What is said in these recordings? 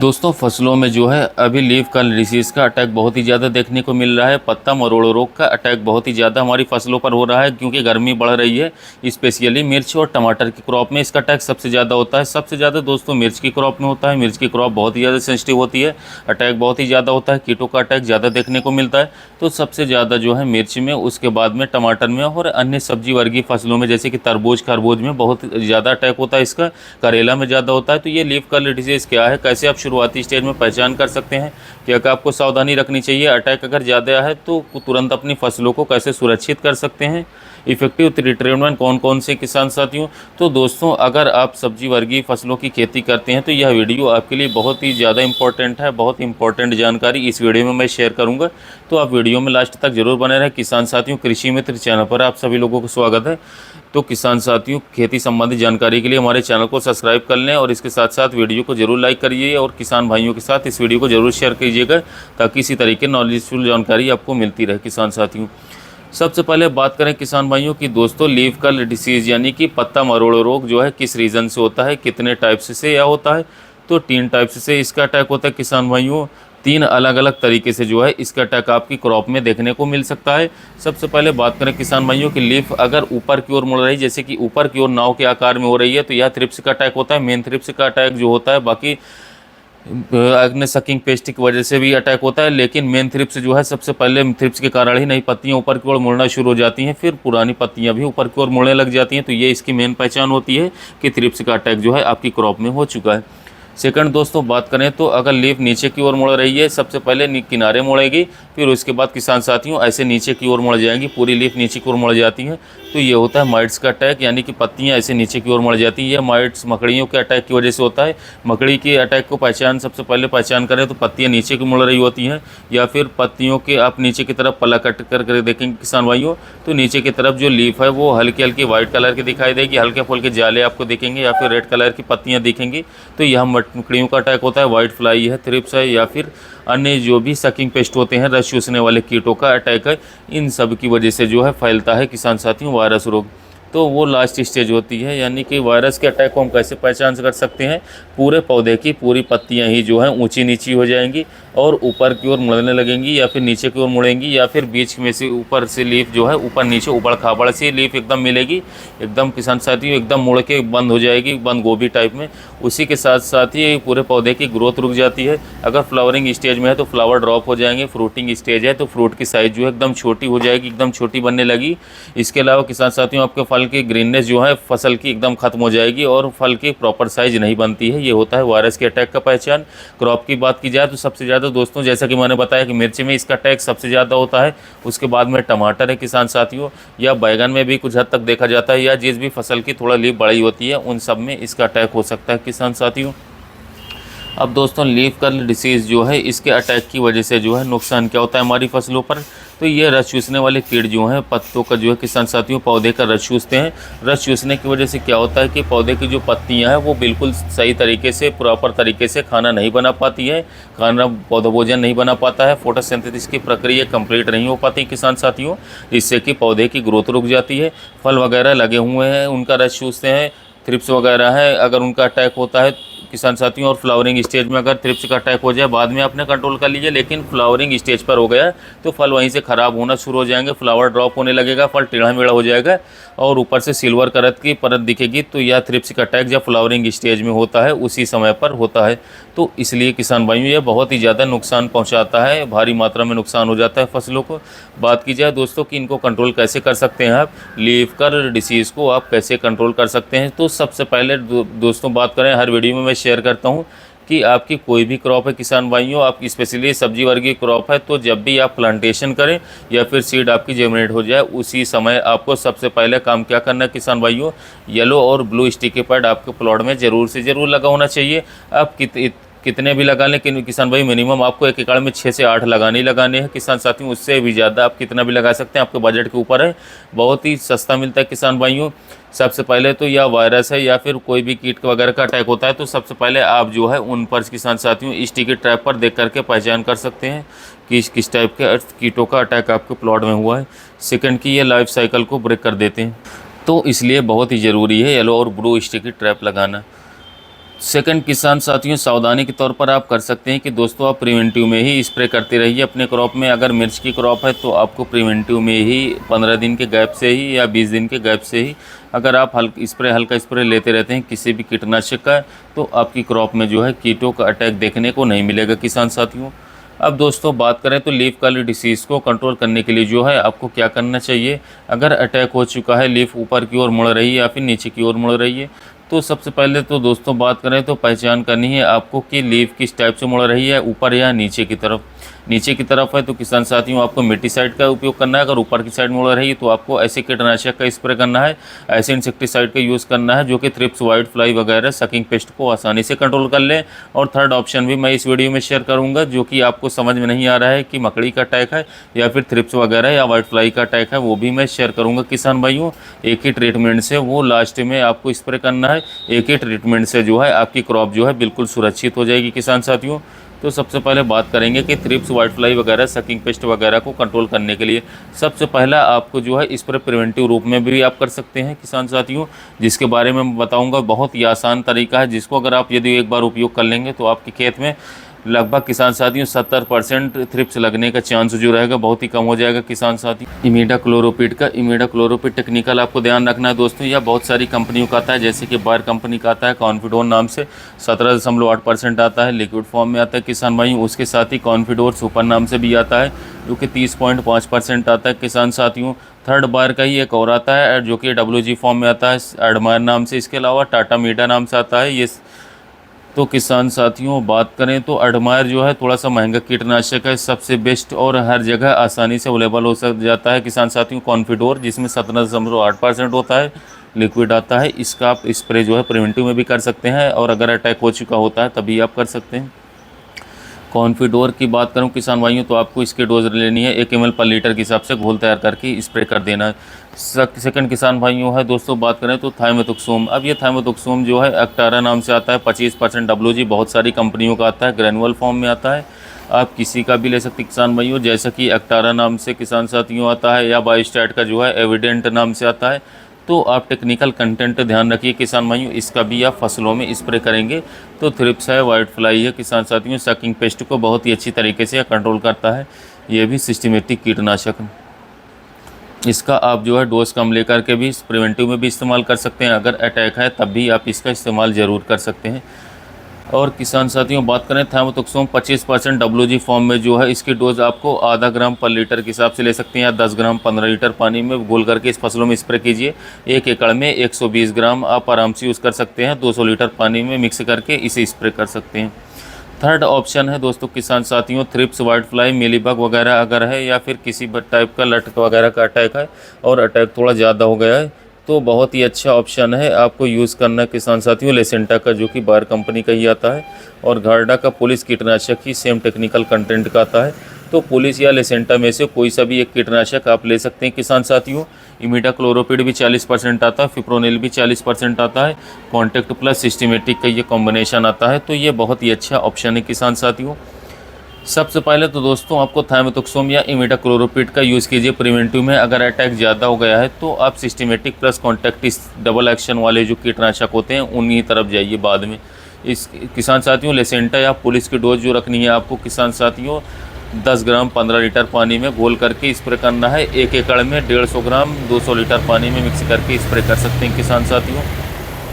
दोस्तों फसलों में जो है अभी लीफ कर्ल डिसीज़ का अटैक बहुत ही ज़्यादा देखने को मिल रहा है। पत्ता मरोड़ रोग का अटैक बहुत ही ज़्यादा हमारी फसलों पर हो रहा है क्योंकि गर्मी बढ़ रही है। स्पेशली मिर्च और टमाटर की क्रॉप में इसका अटैक सबसे ज़्यादा होता है। सबसे ज़्यादा दोस्तों मिर्च की क्रॉप में होता है। मिर्च की क्रॉप बहुत ही ज़्यादा सेंसिटिव होती है, अटैक बहुत ही ज़्यादा होता है, कीटों का अटैक ज़्यादा देखने को मिलता है। तो सबसे ज़्यादा जो है मिर्च में, उसके बाद में टमाटर में और अन्य सब्जी वर्गीय फसलों में जैसे कि तरबूज खरबूज में बहुत ज़्यादा अटैक होता है इसका। करेला में ज़्यादा होता है। तो ये लीफ कर्ल डिसीज़ क्या है, कैसे आप शुरुआती स्टेज में पहचान कर सकते हैं, क्या क्या आपको सावधानी रखनी चाहिए, अटैक अगर ज़्यादा है तो तुरंत अपनी फसलों को कैसे सुरक्षित कर सकते हैं, इफेक्टिव ट्रीटमेंट कौन कौन से किसान साथियों। तो दोस्तों अगर आप सब्जी वर्गीय फसलों की खेती करते हैं तो यह वीडियो आपके लिए बहुत ही ज़्यादा इंपॉर्टेंट है। बहुत इंपॉर्टेंट जानकारी इस वीडियो में मैं शेयर करूंगा, तो आप वीडियो में लास्ट तक जरूर बने रहें। किसान साथियों, कृषि मित्र चैनल पर आप सभी लोगों को स्वागत है। तो किसान साथियों, खेती संबंधी जानकारी के लिए हमारे चैनल को सब्सक्राइब कर लें और इसके साथ साथ वीडियो को जरूर लाइक करिए और किसान भाइयों के साथ इस वीडियो को जरूर शेयर कीजिएगा ताकि इसी तरीके नॉलेजफुल जानकारी आपको मिलती रहे। किसान साथियों, सबसे पहले बात करें किसान भाइयों की दोस्तों लीफ कर्ल डिसीज़ यानी कि पत्ता मरोड़ रोग जो है किस रीज़न से होता है, कितने टाइप्स से यह होता है। तो 3 टाइप्स से इसका अटैक होता है किसान भाइयों। 3 अलग अलग तरीके से जो है इसका अटैक आपकी क्रॉप में देखने को मिल सकता है। सबसे पहले बात करें किसान भाइयों की लीफ अगर ऊपर की ओर मुड़ रही है, जैसे कि ऊपर की ओर नाव के आकार में हो रही है, तो यह थ्रिप्स का अटैक होता है। मेन थ्रिप्स का अटैक जो होता है, बाकी अग्नि सकिंग पेस्ट की वजह से भी अटैक होता है, लेकिन मेन थ्रिप्स जो है सबसे पहले थ्रिप्स के कारण ही नई पत्तियां ऊपर की ओर मुड़ना शुरू हो जाती हैं, फिर पुरानी पत्तियां भी ऊपर की ओर मुड़ने लग जाती हैं। तो ये इसकी मेन पहचान होती है कि थ्रिप्स का अटैक जो है आपकी क्रॉप में हो चुका है। सेकंड दोस्तों बात करें तो अगर लीफ नीचे की ओर मुड़ रही है, सबसे पहले किनारे मुड़ेगी, फिर उसके बाद किसान साथियों ऐसे नीचे की ओर मुड़ जाएंगी, पूरी लीफ नीचे की ओर मुड़ जाती है। तो ये होता है माइट्स का अटैक, यानी कि पत्तियां ऐसे नीचे की ओर मुड़ जाती है। यह माइट्स मकड़ियों के अटैक की वजह से होता है। मकड़ी के अटैक को सबसे पहले पहचान करें तो पत्तियां नीचे की मुड़ रही होती हैं, या फिर पत्तियों के आप नीचे की तरफ पलक कट कर देखेंगे किसान भाइयों, तो नीचे की तरफ जो लीफ है वो हल्की हल्की वाइट कलर की दिखाई देगी, हल्के फुल्के जाले आपको दिखेंगे या फिर रेड कलर की पत्तियां दिखेंगी। तो यह मकड़ियों का अटैक होता है। वाइट फ्लाई है, थ्रिप्स है, या फिर अन्य जो भी सकिंग पेस्ट होते हैं, रस चूसने वाले कीटों का अटैक है। इन सब की वजह से जो है फैलता है किसान साथियों वायरस रोग। तो वो लास्ट स्टेज होती है, यानी कि वायरस के अटैक को हम कैसे पहचान कर सकते हैं। पूरे पौधे की पूरी पत्तियां ही जो हैं ऊंची नीची हो जाएंगी और ऊपर की ओर मुड़ने लगेंगी, या फिर नीचे की ओर मुड़ेंगी, या फिर बीच में से ऊपर से लीफ जो है ऊपर नीचे उबड़ खाबड़ सी लीफ एकदम मिलेगी, एकदम किसान साथियों एकदम मुड़ के बंद हो जाएगी, बंद गोभी टाइप में। उसी के साथ साथ ही पूरे पौधे की ग्रोथ रुक जाती है। अगर फ्लावरिंग स्टेज में है तो फ्लावर ड्रॉप हो जाएंगे, फ्रूटिंग स्टेज है तो फ्रूट की साइज़ जो है एकदम छोटी हो जाएगी, एकदम छोटी बनने लगी। इसके अलावा किसान साथियों आपके फल की ग्रीननेस जो है फसल की एकदम खत्म हो जाएगी और फल की प्रॉपर साइज नहीं बनती है। ये होता है वायरस के अटैक का पहचान। क्रॉप की बात की जाए तो सबसे ज़्यादा दोस्तों, जैसा कि मैंने बताया कि मिर्ची में इसका अटैक सबसे ज़्यादा होता है। उसके बाद में टमाटर है किसान साथियों, या बैगन में भी कुछ हद तक देखा जाता है, या जिस भी फसल की थोड़ा लीफ बड़ी होती है उन सब में इसका अटैक हो सकता है किसान साथियों। अब दोस्तों लीफ कर्ल डिसीज़ जो है इसके अटैक की वजह से जो है नुकसान क्या होता है हमारी फसलों पर। तो ये रस चूसने वाले कीट जो हैं पत्तों का जो है किसान साथियों पौधे का रस चूसते हैं। रस चूसने की वजह से क्या होता है कि पौधे की जो पत्तियां हैं वो बिल्कुल सही तरीके से प्रॉपर तरीके से खाना नहीं बना पाती है, खाना पौधा भोजन नहीं बना पाता है, फोटोसिंथेसिस की प्रक्रिया कंप्लीट नहीं हो पाती किसान साथियों, जिससे कि पौधे की ग्रोथ रुक जाती है। फल वगैरह लगे हुए हैं उनका रस चूसते हैं, थ्रिप्स वगैरह है अगर उनका अटैक होता है किसान साथियों, और फ्लावरिंग स्टेज में अगर थ्रिप्स का अटैक हो जाए बाद में आपने कंट्रोल कर लीजिए, लेकिन फ्लावरिंग स्टेज पर हो गया तो फल वहीं से ख़राब होना शुरू हो जाएंगे, फ्लावर ड्रॉप होने लगेगा, फल टेढ़ा मेढ़ा हो जाएगा और ऊपर से सिल्वर कलर की परत दिखेगी। तो यह थ्रिप्स का अटैक जब फ्लावरिंग स्टेज में होता है उसी समय पर होता है। तो इसलिए किसान भाइयों ये बहुत ही ज़्यादा नुकसान पहुँचाता है, भारी मात्रा में नुकसान हो जाता है फसलों को। बात की जाए दोस्तों कि इनको कंट्रोल कैसे कर सकते हैं आप, लीफ कर्ल डिसीज़ को आप कैसे कंट्रोल कर सकते हैं। तो सबसे पहले दोस्तों बात करें, हर वीडियो में मैं शेयर करता हूँ कि आपकी कोई भी क्रॉप है किसान भाइयों, आपकी स्पेशली सब्जी वर्गीय क्रॉप है, तो जब भी आप प्लांटेशन करें या फिर सीड आपकी जर्मिनेट हो जाए उसी समय आपको सबसे पहले काम क्या करना है किसान भाइयों, येलो और ब्लू स्टिकी पैड आपके प्लॉट में ज़रूर से ज़रूर लगा होना चाहिए। आप कितने भी लगा लें किसान भाई, मिनिमम आपको एक एकड़ में 6 से 8 लगाने हैं किसान साथियों, उससे भी ज़्यादा आप कितना भी लगा सकते हैं, आपके बजट के ऊपर है। बहुत ही सस्ता मिलता है किसान भाइयों। सबसे पहले तो या वायरस है या फिर कोई भी कीट वगैरह का अटैक होता है तो सबसे पहले आप जो है उन पर किसान साथियों स्टिकी ट्रैप पर देख करके पहचान कर सकते हैं कि किस टाइप के कीटों का अटैक आपके प्लॉट में हुआ है। सेकंड की ये लाइफ साइकिल को ब्रेक कर देते हैं, तो इसलिए बहुत ही ज़रूरी है येलो और ब्लू स्टिकी ट्रैप लगाना। सेकंड किसान साथियों, सावधानी के तौर पर आप कर सकते हैं कि दोस्तों आप प्रिवेंटिव में ही स्प्रे करते रहिए अपने क्रॉप में। अगर मिर्च की क्रॉप है तो आपको प्रिवेंटिव में ही 15 दिन के गैप से ही या 20 दिन के गैप से ही अगर आप हल्का स्प्रे लेते रहते हैं किसी भी कीटनाशक का, तो आपकी क्रॉप में जो है कीटों का अटैक देखने को नहीं मिलेगा किसान साथियों। अब दोस्तों बात करें तो लीफ कल डिसीज़ को कंट्रोल करने के लिए जो है आपको क्या करना चाहिए। अगर अटैक हो चुका है, लीफ ऊपर की ओर मुड़ रही है या फिर नीचे की ओर मुड़ रही है, तो सबसे पहले तो दोस्तों बात करें तो पहचान करनी है आपको कि लीफ किस टाइप से मुड़ रही है, ऊपर या नीचे की तरफ। नीचे की तरफ है तो किसान साथियों आपको मिट्टीसाइड का उपयोग करना है। अगर ऊपर की साइड मुड़ रही है तो आपको ऐसे कीटनाशक का स्प्रे करना है, ऐसे इंसेक्टिसाइड का यूज़ करना है जो कि थ्रिप्स, वाइट फ्लाई वगैरह सकिंग पेस्ट को आसानी से कंट्रोल कर ले। और थर्ड ऑप्शन भी मैं इस वीडियो में शेयर करूंगा जो कि आपको समझ में नहीं आ रहा है कि मकड़ी का अटैक है या फिर थ्रिप्स वगैरह या वाइट फ्लाई का अटैक है, वो भी मैं शेयर करूँगा किसान भाइयों। एक ही ट्रीटमेंट से वो लास्ट में आपको स्प्रे करना है, एक ही ट्रीटमेंट से जो है आपकी क्रॉप जो है बिल्कुल सुरक्षित हो जाएगी किसान साथियों। तो सबसे पहले बात करेंगे कि थ्रिप्स, वाइट फ्लाई वगैरह सकिंग पेस्ट वगैरह को कंट्रोल करने के लिए सबसे पहला आपको जो है स्प्रे प्रिवेंटिव रूप में भी आप कर सकते हैं किसान साथियों, जिसके बारे में मैं बताऊंगा। बहुत ही आसान तरीका है जिसको अगर आप यदि एक बार उपयोग कर लेंगे तो आपके खेत में लगभग किसान साथियों 70% थ्रिप्स लगने का चांस जो रहेगा बहुत ही कम हो जाएगा किसान साथियों। इमिडाक्लोरोपिड का इमिडाक्लोरोपिड टेक्निकल आपको ध्यान रखना है दोस्तों। यह बहुत सारी कंपनियों का आता है, जैसे कि बायर कंपनी का आता है कॉन्फिडोर नाम से 17.8% आता है, लिक्विड फॉर्म में आता है किसान भाइयों। उसके साथ ही कॉन्फिडोर सुपर नाम से भी आता है जो कि 30.5% आता है किसान साथियों। थर्ड बायर का ही एक और आता है जो कि WG फॉर्म में आता है एडमायर नाम से। इसके अलावा टाटा मीडा नाम से आता है ये। तो किसान साथियों बात करें तो एडमायर जो है थोड़ा सा महंगा कीटनाशक है, सबसे बेस्ट और हर जगह आसानी से अवेलेबल हो जाता है किसान साथियों कॉन्फिडोर, जिसमें 17.8% होता है, लिक्विड आता है। इसका आप स्प्रे जो है प्रिवेंटिव में भी कर सकते हैं और अगर अटैक हो चुका होता है तभी आप कर सकते हैं। कॉन्फिडोर की बात करूं किसान भाइयों तो आपको इसकी डोज लेनी है 1 ml पर लीटर के हिसाब से घोल तैयार करके स्प्रे कर देना है। सेकंड किसान भाइयों है दोस्तों बात करें तो थाइमेथोक्सोम। अब ये थाइमेथोक्सोम जो है एक्टारा नाम से आता है, 25% WG, बहुत सारी कंपनियों का आता है, ग्रेनुअल फॉर्म में आता है। आप किसी का भी ले सकते किसान भाइयों, जैसा कि एक्टारा नाम से किसान साथियों आता है या बायोस्टैट का जो है एविडेंट नाम से आता है। तो आप टेक्निकल कंटेंट ध्यान रखिए किसान भाइयों, इसका भी आप फसलों में स्प्रे करेंगे तो थ्रिप्स है, वाइट फ्लाई है किसान साथियों, सकिंग पेस्ट को बहुत ही अच्छी तरीके से कंट्रोल करता है। ये भी सिस्टमेटिक कीटनाशक, इसका आप जो है डोज कम लेकर के भी प्रिवेंटिव में भी इस्तेमाल कर सकते हैं। अगर अटैक है तब भी आप इसका इस्तेमाल ज़रूर कर सकते हैं। और किसान साथियों बात करें थाइमेथोक्सोम 25% WG फॉर्म में जो है इसकी डोज आपको आधा ग्राम पर लीटर के हिसाब से ले सकते हैं या 10 ग्राम 15 लीटर पानी में घोल करके इस फसलों में स्प्रे कीजिए। 1 एकड़ में 120 ग्राम आप आराम से यूज़ कर सकते हैं, 200 लीटर पानी में मिक्स करके इसे स्प्रे कर सकते हैं। थर्ड ऑप्शन है दोस्तों किसान साथियों थ्रिप्स, वाइट फ्लाई, मिलीबग वगैरह अगर है या फिर किसी टाइप का लट वगैरह का अटैक है और अटैक थोड़ा ज़्यादा हो गया है तो बहुत ही अच्छा ऑप्शन है आपको यूज़ करना किसान साथियों लेसेंटा का, जो कि बायर कंपनी का ही आता है, और घारडा का पुलिस कीटनाशक ही सेम टेक्निकल कंटेंट का आता है। तो पुलिस या लेसेंटा में से कोई सा भी एक कीटनाशक आप ले सकते हैं किसान साथियों। इमिडाक्लोरोपिड भी 40% आता है, फिप्रोनिल भी 40% आता है, कॉन्टैक्ट प्लस सिस्टमेटिक का ये कॉम्बिनेशन आता है। तो ये बहुत ही अच्छा ऑप्शन है किसान साथियों। सबसे पहले तो दोस्तों आपको थाइमेथोक्सोम या इमिडाक्लोरोपिड का यूज़ कीजिए प्रिवेंटिव में। अगर अटैक ज़्यादा हो गया है तो आप सिस्टमेटिक प्लस कॉन्टैक्ट इस डबल एक्शन वाले जो कीटनाशक होते हैं उन्हीं तरफ जाइए बाद में। इस किसान साथियों लेसेंटा या पुलिस की डोज जो रखनी है आपको किसान साथियों 10 ग्राम 15 लीटर पानी में घोल करके स्प्रे करना है। 1 एकड़ में 150 ग्राम 200 लीटर पानी में मिक्स करके स्प्रे कर सकते हैं किसान साथियों।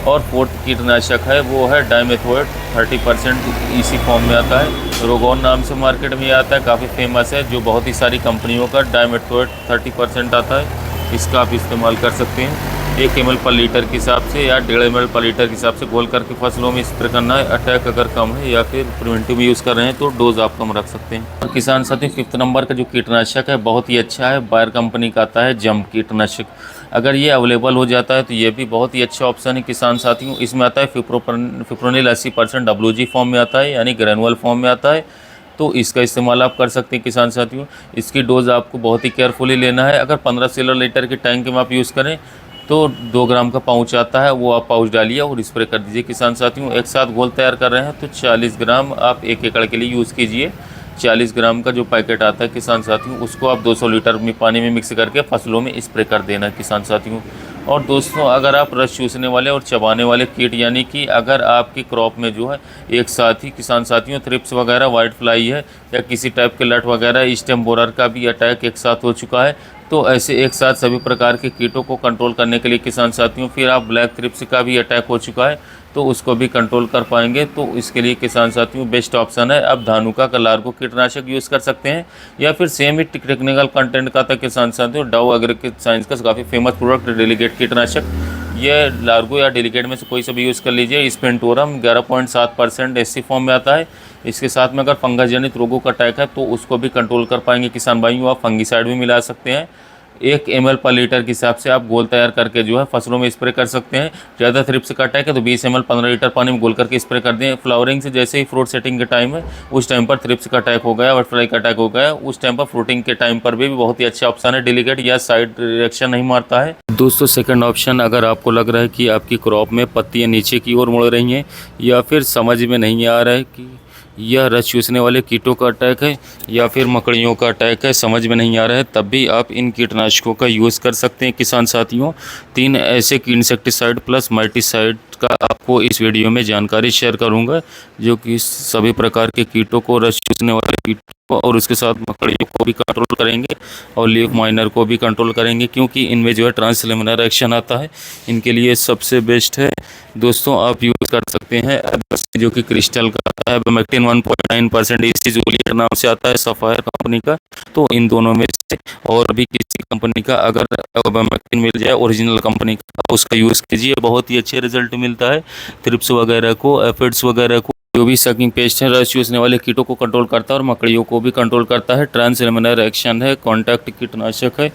और फोर्थ कीटनाशक है वो है डाइमेथोएट, 30% इसी फॉर्म में आता है, रोगोन नाम से मार्केट में आता है, काफ़ी फेमस है, जो बहुत ही सारी कंपनियों का डाइमेथोएट 30% आता है। इसका आप इस्तेमाल कर सकते हैं 1 ml पर लीटर के हिसाब से या 1.5 ml पर लीटर के हिसाब से घोल करके फसलों में स्प्रे करना है। अटैक अगर कम है या फिर प्रिवेंटिव यूज़ कर रहे हैं तो डोज आप कम रख सकते हैं। और किसान साथियों 5th नंबर का जो कीटनाशक है बहुत ही अच्छा है, बायर कंपनी का आता है जंप कीटनाशक। अगर ये अवेलेबल हो जाता है तो ये भी बहुत ही अच्छा ऑप्शन है किसान साथियों। इसमें आता है फिप्रोनिल 80% WG फॉर्म में आता है, यानी ग्रेनुअल फॉर्म में आता है। तो इसका इस्तेमाल आप कर सकते हैं किसान साथियों। इसकी डोज़ आपको बहुत ही केयरफुली लेना है। अगर 15 लीटर के टैंक में आप यूज़ करें तो 2 ग्राम का पाउच आता है, वो आप पाउच डालिए और स्प्रे कर दीजिए किसान साथियों। एक साथ घोल तैयार कर रहे हैं तो 40 ग्राम आप 1 एकड़ के लिए यूज़ कीजिए। 40 ग्राम का जो पैकेट आता है किसान साथियों, उसको आप 200 लीटर में पानी में मिक्स करके फसलों में स्प्रे कर देना किसान साथियों। और दोस्तों अगर आप रस चूसने वाले और चबाने वाले कीट, यानी कि अगर आपकी क्रॉप में जो है एक साथ ही किसान साथियों थ्रिप्स वगैरह, वाइट फ्लाई है या किसी टाइप के लट वगैरह, स्टेम बोरर का भी अटैक एक साथ हो चुका है, तो ऐसे एक साथ सभी प्रकार के कीटों को कंट्रोल करने के लिए किसान साथियों, फिर आप ब्लैक थ्रिप्स का भी अटैक हो चुका है तो उसको भी कंट्रोल कर पाएंगे, तो इसके लिए किसान साथियों बेस्ट ऑप्शन है आप धानुका का लार्गो कीटनाशक यूज़ कर सकते हैं, या फिर सेम ही टेक्निकल कंटेंट का था किसान साथियों डाउ एग्रो साइंस का काफ़ी फेमस प्रोडक्ट डेलीगेट कीटनाशक, ये लार्गो या डेलीगेट में से कोई सा भी यूज़ कर लीजिए। स्पेंटोरम 11.7% एससी फॉर्म में आता है। इसके साथ में अगर फंगस जनित रोगों का अटैक है तो उसको भी कंट्रोल कर पाएंगे किसान भाइयों। आप फंगीसाइड भी मिला सकते हैं। 1 ml पर लीटर के हिसाब से आप घोल तैयार करके जो है फसलों में स्प्रे कर सकते हैं। ज़्यादा थ्रिप्स का अटैक है तो 20 ml 15 लीटर पानी में घोल करके स्प्रे कर दें। फ्लावरिंग से जैसे ही फ्रूट सेटिंग के टाइम है उस टाइम पर थ्रिप्स का अटैक हो गया, बटरफ्लाई का अटैक हो गया, उस टाइम पर फ्रूटिंग के टाइम पर भी बहुत ही अच्छा ऑप्शन है डेलीगेट, या साइड रिएक्शन नहीं मारता है। दोस्तों सेकंड ऑप्शन, अगर आपको लग रहा है कि आपकी क्रॉप में पत्तियां नीचे की ओर मुड़ रही हैं या फिर समझ में नहीं आ रहा है कि यह रस चूसने वाले कीटों का अटैक है या फिर मकड़ियों का अटैक है, समझ में नहीं आ रहा है, तब भी आप इन कीटनाशकों का यूज़ कर सकते हैं किसान साथियों। 3 ऐसे इंसेक्टिसाइड प्लस माइटिसाइड का आपको इस वीडियो में जानकारी शेयर करूंगा, जो कि सभी प्रकार के कीटों को, रस चूसने वाले कीटों को और उसके साथ मकड़ियों को भी कंट्रोल करेंगे और लीफ माइनर को भी कंट्रोल करेंगे, क्योंकि इनमें जो है ट्रांसलेमिनर एक्शन आता है। इनके लिए सबसे बेस्ट है दोस्तों, आप यूज़ कर सकते हैं जो कि क्रिस्टल का आता है, एबेमेक्टिन 1.9% इसी जूलियट नाम से आता है, सफायर कंपनी का। तो इन दोनों में से और भी किसी कंपनी का अगर एबेमेक्टिन मिल जाए ओरिजिनल कंपनी का, उसका यूज़ कीजिए, बहुत ही अच्छे रिजल्ट मिलता है। थ्रिप्स वगैरह को, एफिड्स वगैरह को, जो भी सकिंग पेस्ट है, रस चूसने वाले कीटों को कंट्रोल करता है और मकड़ियों को भी कंट्रोल करता है। ट्रांसलेमिनर एक्शन है, कॉन्टैक्ट कीटनाशक है,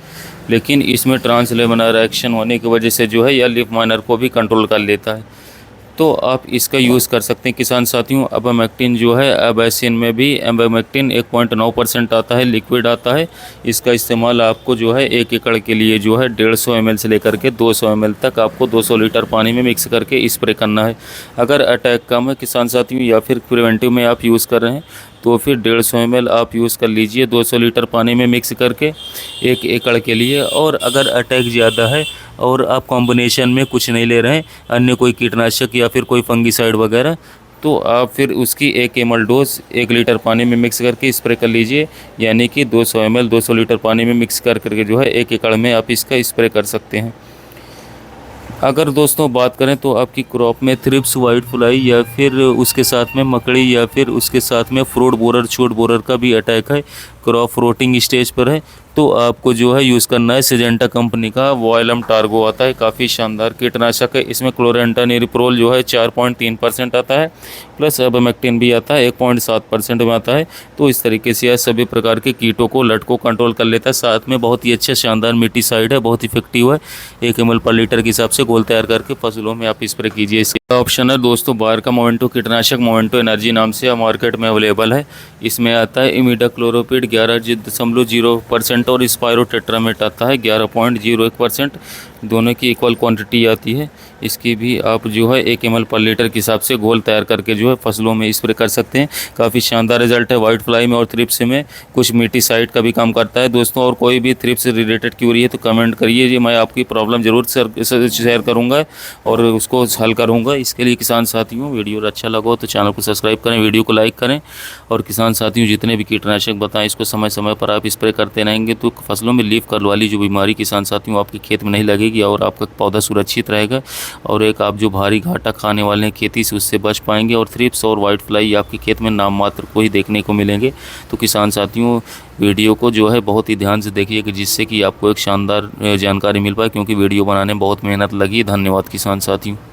लेकिन इसमें ट्रांसलेमिनर एक्शन होने की वजह से जो है यह लीफ माइनर को भी कंट्रोल कर लेता है, तो आप इसका यूज़ कर सकते हैं किसान साथियों। एबेमेक्टिन जो है, एबैसिन में भी एबेमेक्टिन 1.9% आता है, लिक्विड आता है। इसका इस्तेमाल आपको जो है 1 एकड़ के लिए जो है 150 ml से लेकर के 200 ml तक आपको 200 लीटर पानी में मिक्स करके स्प्रे करना है। अगर अटैक कम है किसान साथियों या फिर प्रिवेंटिव में आप यूज़ कर रहे हैं तो फिर 150 ml आप यूज़ कर लीजिए 200 लीटर पानी में मिक्स करके 1 एकड़ के लिए। और अगर अटैक ज़्यादा है और आप कॉम्बिनेशन में कुछ नहीं ले रहे हैं, अन्य कोई कीटनाशक या फिर कोई फंगीसाइड वगैरह, तो आप फिर उसकी 1 ml डोज 1 लीटर पानी में मिक्स करके स्प्रे कर लीजिए, यानी कि 200 ml 200 लीटर पानी में मिक्स करके जो है 1 एकड़ में आप इसका स्प्रे कर सकते हैं। अगर दोस्तों बात करें तो आपकी क्रॉप में थ्रिप्स, वाइट फ्लाई या फिर उसके साथ में मकड़ी या फिर उसके साथ में फ्रूट बोरर, शूट बोरर का भी अटैक है, क्रॉप फ्रूटिंग स्टेज पर है, तो आपको जो है यूज़ करना है सिजेंटा कंपनी का वॉयलम टार्गो आता है, काफ़ी शानदार कीटनाशक है। इसमें क्लोरेंटानिरिप्रोल जो है 4.3% आता है, प्लस एबेमेक्टिन भी आता है 1.7% में आता है। तो इस तरीके से यह सभी प्रकार के कीटों को, लट को कंट्रोल कर लेता है। साथ में बहुत ही अच्छा शानदार मिटीसाइड है, बहुत इफेक्टिव है। 1 ml पर लीटर के हिसाब से घोल तैयार करके फसलों में आप स्प्रे कीजिए। इसका ऑप्शन है दोस्तों बाहर का मोवेंटो कीटनाशक, मोवेंटो एनर्जी नाम से मार्केट में अवेलेबल है। इसमें आता है इमिडाक्लोरोपिड 11.0% और स्पायरोटेट्रामेट आता है 11.01%, दोनों की इक्वल क्वांटिटी आती है। इसकी भी आप जो है 1 ml पर लीटर के हिसाब से घोल तैयार करके जो है फसलों में स्प्रे कर सकते हैं। काफ़ी शानदार रिजल्ट है वाइट फ्लाई में और थ्रिप्स में। कुछ मिटीसाइड का भी काम करता है दोस्तों। और कोई भी थ्रिप्स से रिलेटेड क्यूरी है तो कमेंट करिए जी, मैं आपकी प्रॉब्लम ज़रूर शेयर करूँगा और उसको हल करूँगा। इसके लिए किसान साथियों वीडियो अच्छा लगा हो तो चैनल को सब्सक्राइब करें, वीडियो को लाइक करें। और किसान साथियों जितने भी कीटनाशक बताएं इसको समय समय पर आप स्प्रे करते रहेंगे तो फसलों में लीफ कर्ल वाली जो बीमारी किसान साथियों आपके खेत में नहीं लगेगी और आपका पौधा सुरक्षित रहेगा। और एक आप जो भारी घाटा खाने वाले हैं खेती से उससे बच पाएंगे। और थ्रिप्स और वाइट फ्लाई आपके खेत में नाम मात्र को ही देखने को मिलेंगे। तो किसान साथियों वीडियो को जो है बहुत ही ध्यान से देखिए कि जिससे कि आपको एक शानदार जानकारी मिल पाए, क्योंकि वीडियो बनाने में बहुत मेहनत लगी। धन्यवाद किसान साथियों।